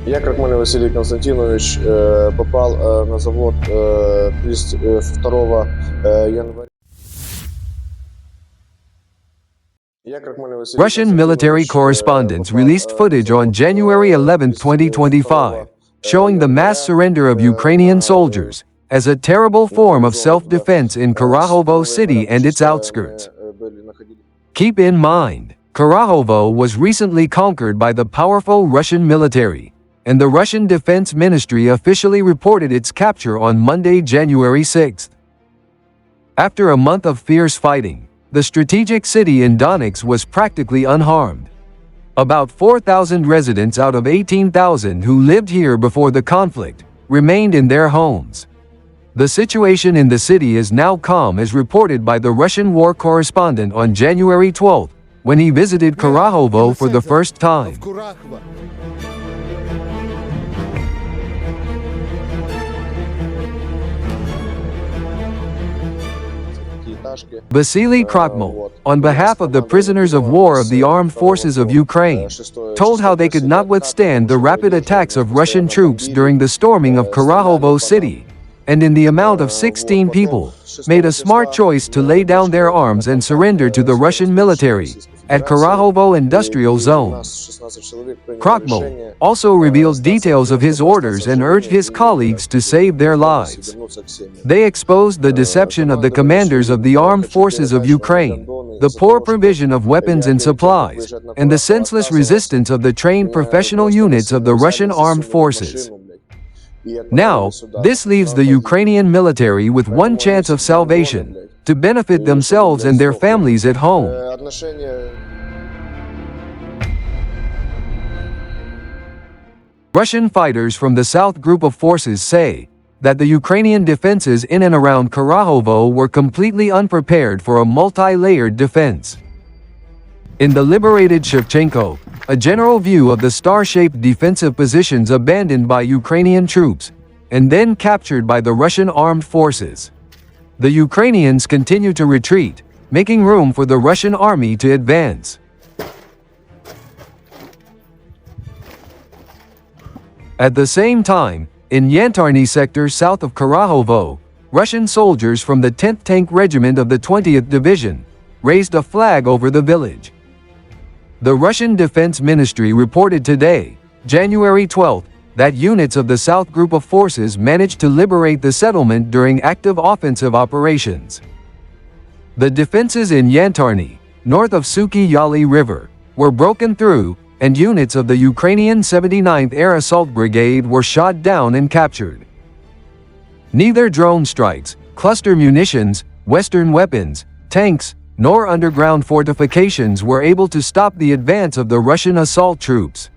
Я, Крахмальный Василий Константинович, попал на завод 2 января. Russian military correspondents released footage on January 11, 2025, showing the mass surrender of Ukrainian soldiers as a terrible form of self-defense in Kurakhovo city and its outskirts. Keep in mind, Kurakhovo was recently conquered by the powerful Russian military, and the Russian Defense Ministry officially reported its capture on Monday, January 6. After a month of fierce fighting, the strategic city in Donetsk was practically unharmed. About 4,000 residents out of 18,000 who lived here before the conflict remained in their homes. The situation in the city is now calm, as reported by the Russian war correspondent on January 12, when he visited Kurakhovo for the first time. Vasily Krakhmal, on behalf of the prisoners of war of the armed forces of Ukraine, told how they could not withstand the rapid attacks of Russian troops during the storming of Kurakhovo city, and in the amount of 16 people, made a smart choice to lay down their arms and surrender to the Russian military at Kurakhovo Industrial Zone. Krakhmal also revealed details of his orders and urged his colleagues to save their lives. They exposed the deception of the commanders of the armed forces of Ukraine, the poor provision of weapons and supplies, and the senseless resistance of the trained professional units of the Russian armed forces. Now, this leaves the Ukrainian military with one chance of salvation: to benefit themselves and their families at home. Russian fighters from the South Group of Forces say that the Ukrainian defenses in and around Kurakhovo were completely unprepared for a multi-layered defense. In the liberated Shevchenko, a general view of the star-shaped defensive positions abandoned by Ukrainian troops and then captured by the Russian armed forces. The Ukrainians continue to retreat, making room for the Russian army to advance. At the same time, in Yantarny sector south of Kurakhovo, Russian soldiers from the 10th Tank Regiment of the 20th Division raised a flag over the village. The Russian Defense Ministry reported today, January 12, that units of the South Group of Forces managed to liberate the settlement during active offensive operations. The defenses in Yantarny, north of Suky Yali River, were broken through, and units of the Ukrainian 79th Air Assault Brigade were shot down and captured. Neither drone strikes, cluster munitions, Western weapons, tanks, nor underground fortifications were able to stop the advance of the Russian assault troops.